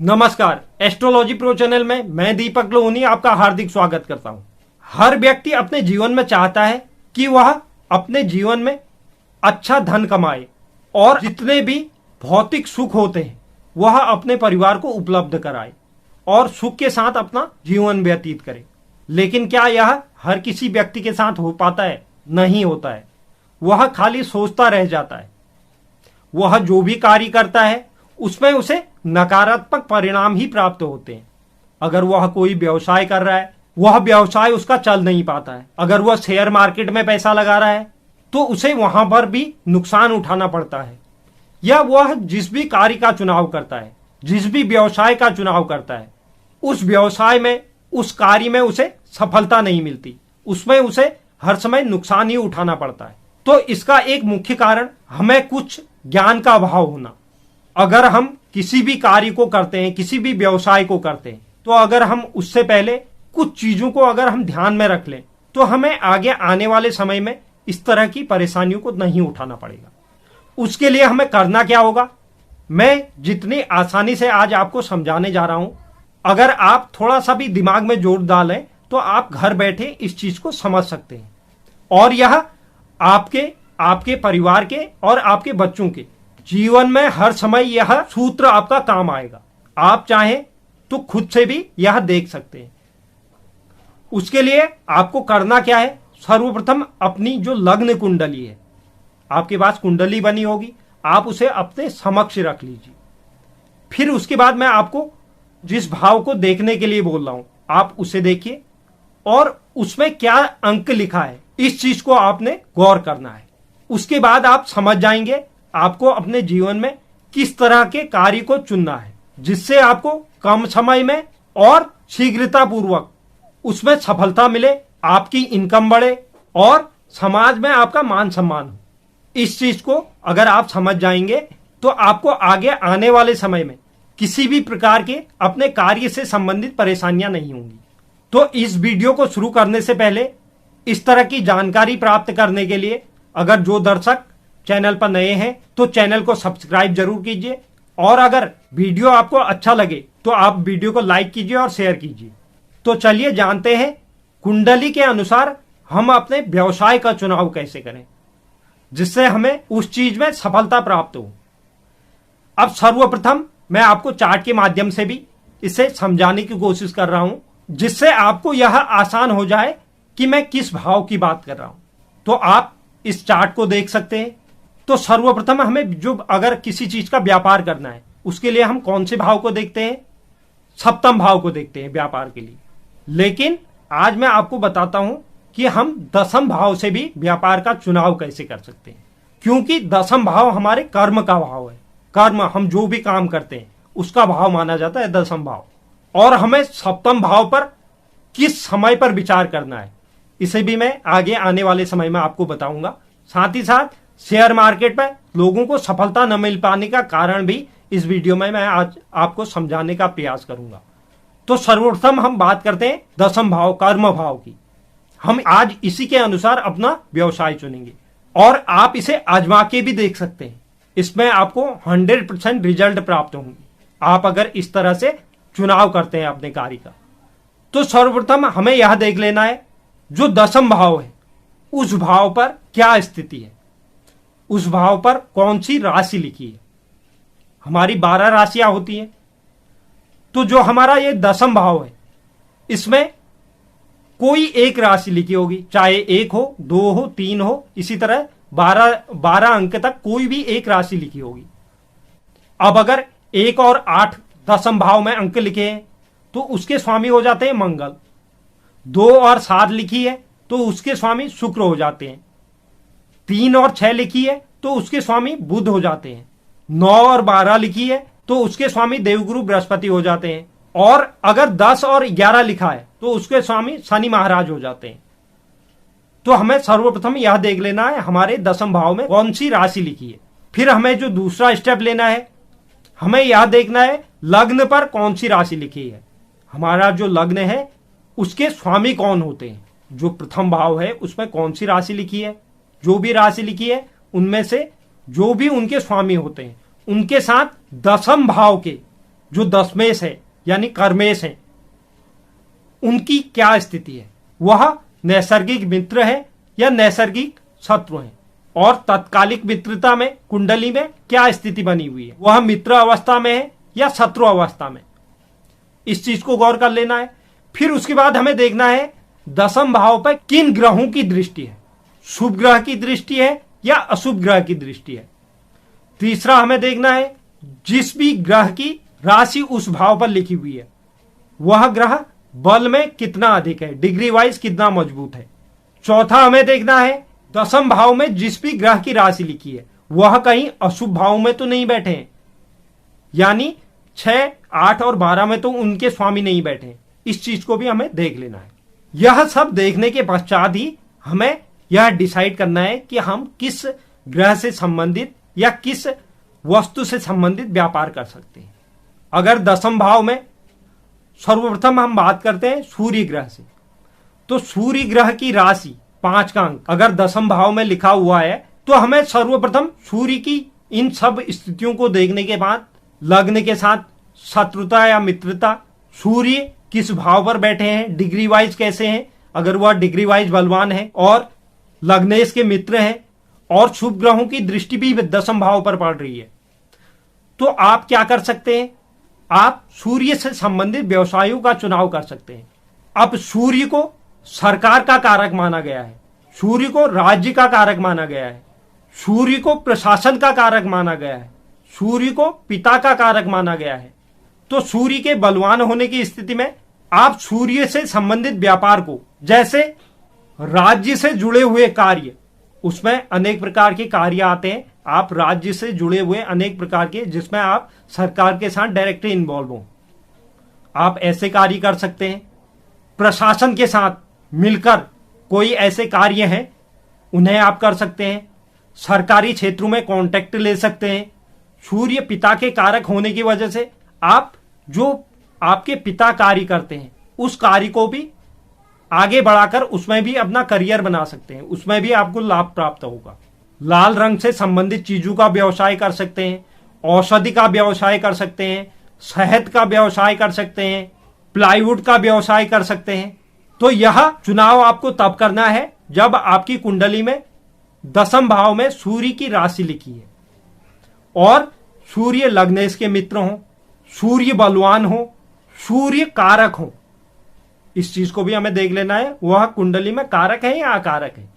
नमस्कार, astrology pro channel में मैं दीपक लोहनी आपका हार्दिक स्वागत करता हूं। हर व्यक्ति अपने जीवन में चाहता है कि वह अपने जीवन में अच्छा धन कमाए और जितने भी भौतिक सुख होते हैं वह अपने परिवार को उपलब्ध कराए और सुख के साथ अपना जीवन व्यतीत करे। लेकिन क्या यह हर किसी व्यक्ति के साथ हो पाता है? नहीं होता है। वह खाली सोचता रह जाता है। वह जो भी कार्य करता है उसमें उसे नकारात्मक परिणाम ही प्राप्त होते हैं। अगर वह कोई व्यवसाय कर रहा है, वह व्यवसाय उसका चल नहीं पाता है। अगर वह शेयर मार्केट में पैसा लगा रहा है तो उसे वहां पर भी नुकसान उठाना पड़ता है। या वह जिस भी कार्य का चुनाव करता है, जिस भी व्यवसाय का चुनाव करता है, उस व्यवसाय में, उस कार्य में उसे सफलता नहीं मिलती। उसमें उसे हर समय नुकसान ही उठाना पड़ता है। तो इसका एक मुख्य कारण हमें कुछ ज्ञान का अभाव होना। अगर हम किसी भी कार्य को करते हैं, किसी भी व्यवसाय को करते हैं, तो अगर हम उससे पहले कुछ चीजों को अगर हम ध्यान में रख लें तो हमें आगे आने वाले समय में इस तरह की परेशानियों को नहीं उठाना पड़ेगा। उसके लिए हमें करना क्या होगा, मैं जितनी आसानी से आज आपको समझाने जा रहा हूं, अगर आप थोड़ा सा भी दिमाग में जोर डालें तो आप घर बैठे इस चीज को समझ सकते हैं और यह आपके परिवार के और आपके बच्चों के जीवन में हर समय यह सूत्र आपका काम आएगा। आप चाहें तो खुद से भी यह देख सकते हैं। उसके लिए आपको करना क्या है, सर्वप्रथम अपनी जो लग्न कुंडली है, आपके पास कुंडली बनी होगी, आप उसे अपने समक्ष रख लीजिए। फिर उसके बाद मैं आपको जिस भाव को देखने के लिए बोल रहा हूं आप उसे देखिए और उसमें क्या अंक लिखा है इस चीज को आपने गौर करना है। उसके बाद आप समझ जाएंगे आपको अपने जीवन में किस तरह के कार्य को चुनना है जिससे आपको कम समय में और शीघ्रता पूर्वक उसमें सफलता मिले, आपकी इनकम बढ़े और समाज में आपका मान सम्मान हो। इस चीज को अगर आप समझ जाएंगे तो आपको आगे आने वाले समय में किसी भी प्रकार के अपने कार्य से संबंधित परेशानियां नहीं होंगी। तो इस वीडियो को शुरू करने से पहले इस तरह की जानकारी प्राप्त करने के लिए अगर जो दर्शक चैनल पर नए हैं तो चैनल को सब्सक्राइब जरूर कीजिए और अगर वीडियो आपको अच्छा लगे तो आप वीडियो को लाइक कीजिए और शेयर कीजिए। तो चलिए जानते हैं कुंडली के अनुसार हम अपने व्यवसाय का चुनाव कैसे करें जिससे हमें उस चीज में सफलता प्राप्त हो। अब सर्वप्रथम मैं आपको चार्ट के माध्यम से भी इसे समझाने की कोशिश कर रहा हूं जिससे आपको यह आसान हो जाए कि मैं किस भाव की बात कर रहा हूं। तो आप इस चार्ट को देख सकते हैं। तो सर्वप्रथम हमें जो अगर किसी चीज का व्यापार करना है उसके लिए हम कौन से भाव को देखते हैं, सप्तम भाव को देखते हैं व्यापार के लिए। लेकिन आज मैं आपको बताता हूं कि हम दसम भाव से भी व्यापार का चुनाव कैसे कर सकते हैं, क्योंकि दसम भाव हमारे कर्म का भाव है। कर्म, हम जो भी काम करते हैं उसका भाव माना जाता है दसम भाव। और हमें सप्तम भाव पर किस समय पर विचार करना है इसे भी मैं आगे आने वाले समय में आपको बताऊंगा। साथ ही साथ शेयर मार्केट में लोगों को सफलता न मिल पाने का कारण भी इस वीडियो में मैं आज आपको समझाने का प्रयास करूंगा। तो सर्वप्रथम हम बात करते हैं दसम भाव, कर्म भाव की। हम आज इसी के अनुसार अपना व्यवसाय चुनेंगे और आप इसे आजमा के भी देख सकते हैं। इसमें आपको 100% रिजल्ट प्राप्त होंगे आप अगर इस तरह से चुनाव करते हैं अपने कार्य का। तो सर्वप्रथम हमें यह देख लेना है जो दसम भाव है उस भाव पर क्या स्थिति है, उस भाव पर कौन सी राशि लिखी है। हमारी 12 राशियां होती हैं। तो जो हमारा ये दसम भाव है इसमें कोई एक राशि लिखी होगी, चाहे 1 हो, 2 हो, 3 हो, इसी तरह 12 अंक तक कोई भी एक राशि लिखी होगी। अब अगर 1 और 8 दसम भाव में अंक लिखे हैं तो उसके स्वामी हो जाते हैं मंगल। 2 और 7 लिखी है तो उसके स्वामी शुक्र हो जाते हैं। 3 और 6 लिखी है तो उसके स्वामी बुध हो जाते हैं। 9 और 12 लिखी है तो उसके स्वामी देवगुरु बृहस्पति हो जाते हैं। और अगर 10 और 11 लिखा है तो उसके स्वामी शनि महाराज हो जाते हैं। तो हमें सर्वप्रथम यह देख लेना है हमारे दसम भाव में कौन सी राशि लिखी है। फिर हमें जो दूसरा स्टेप लेना है, हमें यह देखना है लग्न पर कौन सी राशि लिखी है। हमारा जो लग्न है उसके स्वामी कौन होते हैं, जो प्रथम भाव है उसमें कौन सी राशि लिखी है। जो भी राशि लिखी है उनमें से जो भी उनके स्वामी होते हैं उनके साथ दसम भाव के जो दशमेश है यानी कर्मेश है, उनकी क्या स्थिति है, वह नैसर्गिक मित्र है या नैसर्गिक शत्रु है, और तत्कालिक मित्रता में कुंडली में क्या स्थिति बनी हुई है, वह मित्र अवस्था में है या शत्रु अवस्था में। इस चीज को गौर कर लेना है। फिर उसके बाद हमें देखना है दशम भाव पर किन ग्रहों की दृष्टि है, शुभ ग्रह की दृष्टि है या अशुभ ग्रह की दृष्टि है। तीसरा हमें देखना है जिस भी ग्रह की राशि उस भाव पर लिखी हुई है वह ग्रह बल में कितना अधिक है, डिग्री वाइज कितना मजबूत है। चौथा हमें देखना है दशम भाव में जिस भी ग्रह की राशि लिखी है वह कहीं अशुभ भाव में तो नहीं बैठे हैं, यानी 6, 8 और 12 में तो उनके स्वामी नहीं बैठे हैं। इस चीज को भी हमें देख लेना है। यह सब देखने के पश्चात ही हमें यह डिसाइड करना है कि हम किस ग्रह से संबंधित या किस वस्तु से संबंधित व्यापार कर सकते हैं। अगर दशम भाव में सर्वप्रथम हम बात करते हैं सूर्य ग्रह से, तो सूर्य ग्रह की राशि 5 का अंक अगर दशम भाव में लिखा हुआ है तो हमें सर्वप्रथम सूर्य की इन सब स्थितियों को देखने के बाद लग्न के साथ शत्रुता या मित्रता, सूर्य किस भाव पर बैठे हैं, डिग्री वाइज कैसे हैं, अगर वह डिग्री वाइज बलवान है और लग्नेश के मित्र हैं और शुभ ग्रहों की दृष्टि भी दशम भाव पर पड़ रही है, तो आप क्या कर सकते हैं, आप सूर्य से संबंधित व्यवसायों का चुनाव कर सकते हैं। अब सूर्य को सरकार का कारक माना गया है, सूर्य को राज्य का कारक माना गया है, सूर्य को प्रशासन का कारक माना गया है, सूर्य को पिता का कारक माना गया है। तो सूर्य के बलवान होने की स्थिति में आप सूर्य से संबंधित व्यापार को, जैसे राज्य से जुड़े हुए कार्य, उसमें अनेक प्रकार के कार्य आते हैं, आप राज्य से जुड़े हुए अनेक प्रकार के जिसमें आप सरकार के साथ डायरेक्टली इन्वॉल्व हो, आप ऐसे कार्य कर सकते हैं। प्रशासन के साथ मिलकर कोई ऐसे कार्य हैं उन्हें आप कर सकते हैं। सरकारी क्षेत्रों में कॉन्टैक्ट ले सकते हैं। सूर्य पिता के कारक होने की वजह से आप जो आपके पिता कार्य करते हैं उस कार्य को भी आगे बढ़ाकर उसमें भी अपना करियर बना सकते हैं, उसमें भी आपको लाभ प्राप्त होगा। लाल रंग से संबंधित चीजों का व्यवसाय कर सकते हैं, औषधि का व्यवसाय कर सकते हैं, शहद का व्यवसाय कर सकते हैं, प्लाईवुड का व्यवसाय कर सकते हैं। तो यह चुनाव आपको तब करना है जब आपकी कुंडली में दशम भाव में सूर्य की राशि लिखी है और सूर्य लग्नेश के मित्र हो, सूर्य बलवान हो, सूर्य कारक हो। इस चीज को भी हमें देख लेना है वह कुंडली में कारक है या अकारक है।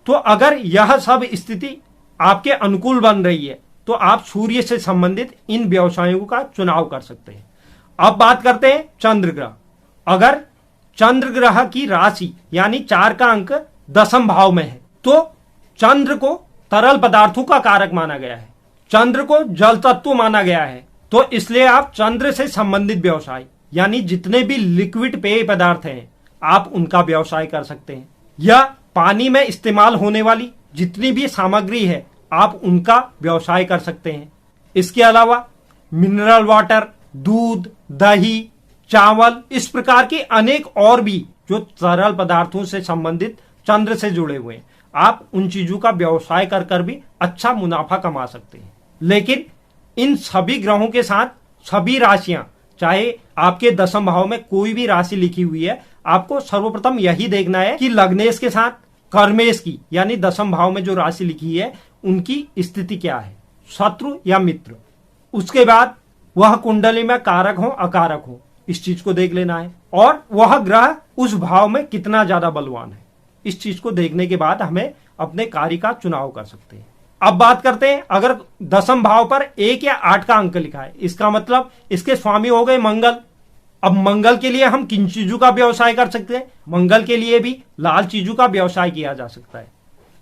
तो अगर यह सब स्थिति आपके अनुकूल बन रही है तो आप सूर्य से संबंधित इन व्यवसायों का चुनाव कर सकते हैं। अब बात करते हैं चंद्र ग्रह। अगर चंद्र ग्रह की राशि यानी 4 का अंक दशम भाव में है तो चंद्र को तरल पदार्थों का कारक माना गया है, चंद्र को जल तत्व माना गया है। तो इसलिए आप चंद्र से संबंधित व्यवसाय यानी जितने भी लिक्विड पेय पदार्थ हैं आप उनका व्यवसाय कर सकते हैं, या पानी में इस्तेमाल होने वाली जितनी भी सामग्री है आप उनका व्यवसाय कर सकते हैं। इसके अलावा मिनरल वाटर, दूध, दही, चावल, इस प्रकार के अनेक और भी जो तरल पदार्थों से संबंधित चंद्र से जुड़े हुए हैं आप उन चीजों का व्यवसाय कर कर भी अच्छा मुनाफा कमा सकते हैं। लेकिन इन सभी ग्रहों के साथ सभी राशियां, चाहे आपके दशम भाव में कोई भी राशि लिखी हुई है, आपको सर्वप्रथम यही देखना है कि लग्नेश के साथ कर्मेश की यानी दशम भाव में जो राशि लिखी है उनकी स्थिति क्या है, शत्रु या मित्र। उसके बाद वह कुंडली में कारक हो अकारक हो, इस चीज को देख लेना है, और वह ग्रह उस भाव में कितना ज्यादा बलवान है। इस चीज को देखने के बाद हमें अपने कार्य का चुनाव कर सकते हैं। अब बात करते हैं अगर दशम भाव पर 1 या 8 का अंक लिखा है, इसका मतलब इसके स्वामी हो गए मंगल। अब मंगल के लिए हम किन चीजों का व्यवसाय कर सकते हैं, मंगल के लिए भी लाल चीजों का व्यवसाय किया जा सकता है।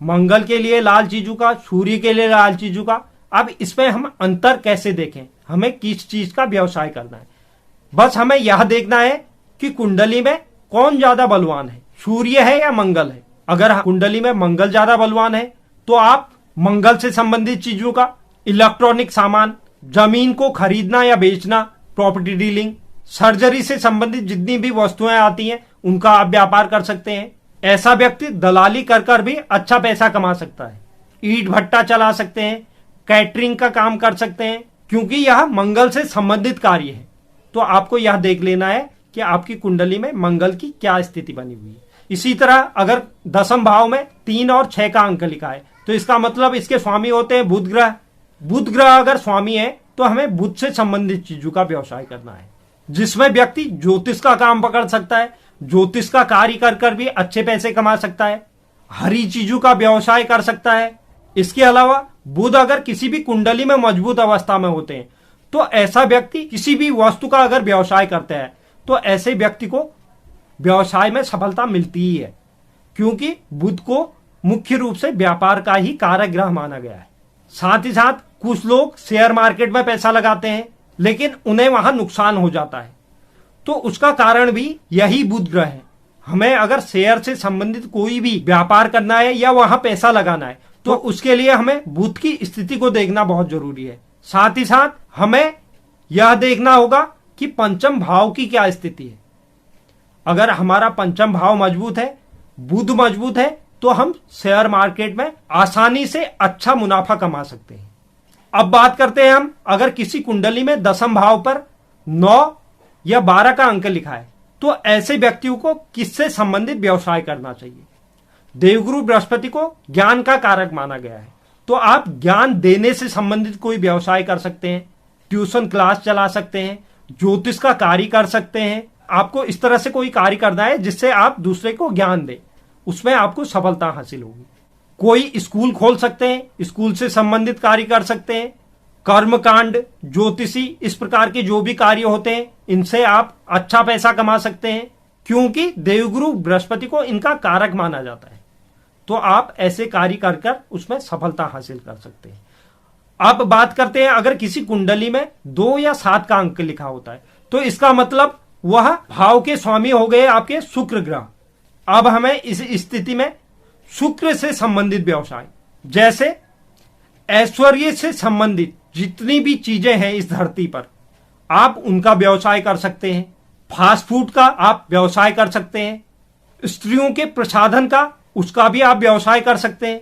मंगल के लिए लाल चीजों का, सूर्य के लिए लाल चीजों का। अब इसमें हम अंतर कैसे देखें, हमें किस चीज का व्यवसाय करना है, बस हमें यह देखना है कि कुंडली में कौन ज्यादा बलवान है, सूर्य है या मंगल है। अगर कुंडली में मंगल ज्यादा बलवान है तो आप मंगल से संबंधित चीजों का, इलेक्ट्रॉनिक सामान, जमीन को खरीदना या बेचना, प्रॉपर्टी डीलिंग, सर्जरी से संबंधित जितनी भी वस्तुएं आती हैं उनका आप व्यापार कर सकते हैं। ऐसा व्यक्ति दलाली कर कर भी अच्छा पैसा कमा सकता है। ईंट भट्टा चला सकते हैं, कैटरिंग का काम कर सकते हैं, क्योंकि यह मंगल से संबंधित कार्य है। तो आपको यह देख लेना है कि आपकी कुंडली में मंगल की क्या स्थिति बनी हुई है। इसी तरह अगर दसम भाव में 3 और 6 का अंक लिखा है तो इसका मतलब इसके स्वामी होते हैं बुध ग्रह। बुध ग्रह अगर स्वामी है तो हमें बुध से संबंधित चीजों का व्यवसाय करना है, जिसमें व्यक्ति ज्योतिष का काम पकड़ सकता है, ज्योतिष का कार्य कर कर भी अच्छे पैसे कमा सकता है, हरी चीजों का व्यवसाय कर सकता है। इसके अलावा बुध अगर किसी भी कुंडली में मजबूत अवस्था में होते हैं तो ऐसा व्यक्ति किसी भी वस्तु का अगर व्यवसाय करता है तो ऐसे व्यक्ति को व्यवसाय में सफलता मिलती ही है, क्योंकि बुध को मुख्य रूप से व्यापार का ही कारक ग्रह माना गया है। साथ ही साथ कुछ लोग शेयर मार्केट में पैसा लगाते हैं लेकिन उन्हें वहां नुकसान हो जाता है, तो उसका कारण भी यही बुध ग्रह है। हमें अगर शेयर से संबंधित कोई भी व्यापार करना है या वहां पैसा लगाना है तो उसके लिए हमें बुध की स्थिति को देखना बहुत जरूरी है। साथ ही साथ हमें यह देखना होगा कि पंचम भाव की क्या स्थिति है। अगर हमारा पंचम भाव मजबूत है, बुध मजबूत है, तो हम शेयर मार्केट में आसानी से अच्छा मुनाफा कमा सकते हैं। अब बात करते हैं हम, अगर किसी कुंडली में दसम भाव पर 9 या 12 का अंक लिखा है तो ऐसे व्यक्तियों को किससे संबंधित व्यवसाय करना चाहिए। देवगुरु बृहस्पति को ज्ञान का कारक माना गया है, तो आप ज्ञान देने से संबंधित कोई व्यवसाय कर सकते हैं, ट्यूशन क्लास चला सकते हैं, ज्योतिष का कार्य कर सकते हैं। आपको इस तरह से कोई कार्य करना है जिससे आप दूसरे को ज्ञान दें, उसमें आपको सफलता हासिल होगी। कोई स्कूल खोल सकते हैं, स्कूल से संबंधित कार्य कर सकते हैं, कर्मकांड, ज्योतिषी, इस प्रकार के जो भी कार्य होते हैं इनसे आप अच्छा पैसा कमा सकते हैं, क्योंकि देवगुरु बृहस्पति को इनका कारक माना जाता है। तो आप ऐसे कार्य कर कर उसमें सफलता हासिल कर सकते हैं। अब बात करते हैं, अगर किसी कुंडली में 2 या 7 का अंक लिखा होता है तो इसका मतलब वह भाव के स्वामी हो गए आपके शुक्र ग्रह। अब हमें इस स्थिति में शुक्र से संबंधित व्यवसाय, जैसे ऐश्वर्य से संबंधित जितनी भी चीजें हैं इस धरती पर, आप उनका व्यवसाय कर सकते हैं। फास्ट फूड का आप व्यवसाय कर सकते हैं, स्त्रियों के प्रसाधन का, उसका भी आप व्यवसाय कर सकते हैं।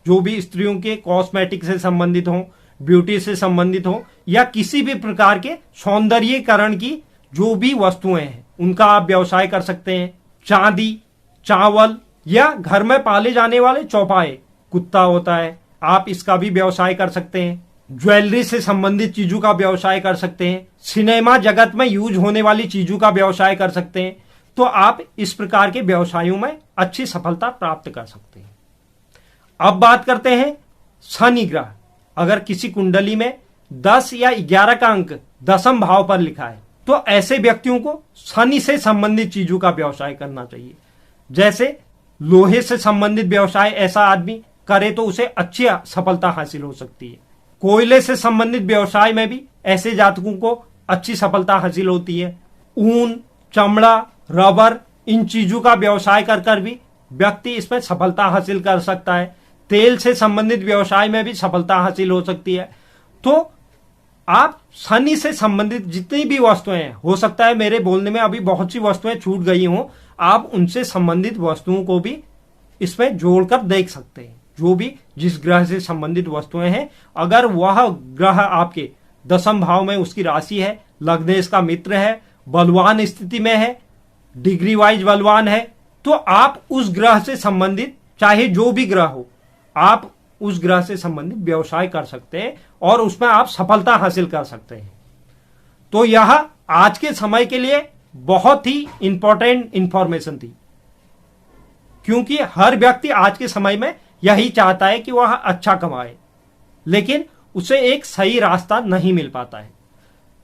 जो भी स्त्रियों के कॉस्मेटिक से संबंधित हो, ब्यूटी से संबंधित हो, या किसी भी प्रकार के सौंदर्यीकरण की जो भी वस्तुएं हैं उनका आप व्यवसाय कर सकते हैं। चांदी, चावल या घर में पाले जाने वाले चौपाए, कुत्ता होता है, आप इसका भी व्यवसाय कर सकते हैं। ज्वेलरी से संबंधित चीजों का व्यवसाय कर सकते हैं। सिनेमा जगत में यूज होने वाली चीजों का व्यवसाय कर सकते हैं। तो आप इस प्रकार के व्यवसायों में अच्छी सफलता प्राप्त कर सकते हैं। अब बात करते हैं शनि ग्रह। अगर किसी कुंडली में 10 या 11 का अंक दसम भाव पर लिखा है तो ऐसे व्यक्तियों को शनि से संबंधित चीजों का व्यवसाय करना चाहिए। जैसे लोहे से संबंधित व्यवसाय ऐसा आदमी करे तो उसे अच्छी सफलता हासिल हो सकती है। कोयले से संबंधित व्यवसाय में भी ऐसे जातकों को अच्छी सफलता हासिल होती है। ऊन, चमड़ा, रबर, इन चीजों का व्यवसाय कर कर भी व्यक्ति इसमें सफलता हासिल कर सकता है। तेल से संबंधित व्यवसाय में भी सफलता हासिल हो सकती है। तो आप शनि से संबंधित जितनी भी वस्तुएं हैं, हो सकता है मेरे बोलने में अभी बहुत सी वस्तुएं छूट गई हों, आप उनसे संबंधित वस्तुओं को भी इसमें जोड़कर देख सकते हैं। जो भी जिस ग्रह से संबंधित वस्तुएं हैं, अगर वह ग्रह आपके दसम भाव में उसकी राशि है, लग्नेश का मित्र है, बलवान स्थिति में है, डिग्री वाइज बलवान है, तो आप उस ग्रह से संबंधित चाहे जो भी ग्रह हो, आप उस ग्रह से संबंधित व्यवसाय कर सकते हैं और उसमें आप सफलता हासिल कर सकते हैं। तो यह आज के समय के लिए बहुत ही इंपॉर्टेंट इंफॉर्मेशन थी, क्योंकि हर व्यक्ति आज के समय में यही चाहता है कि वह अच्छा कमाए, लेकिन उसे एक सही रास्ता नहीं मिल पाता है।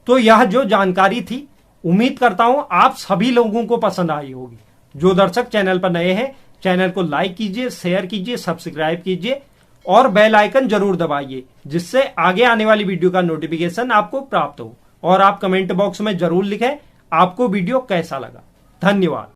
तो यह जो जानकारी थी, उम्मीद करता हूं आप सभी लोगों को पसंद आई होगी। जो दर्शक चैनल पर नए हैं, चैनल को लाइक कीजिए, शेयर कीजिए, सब्सक्राइब कीजिए और बेल आइकन जरूर दबाइए, जिससे आगे आने वाली वीडियो का नोटिफिकेशन आपको प्राप्त हो। और आप कमेंट बॉक्स में जरूर लिखें आपको वीडियो कैसा लगा। धन्यवाद।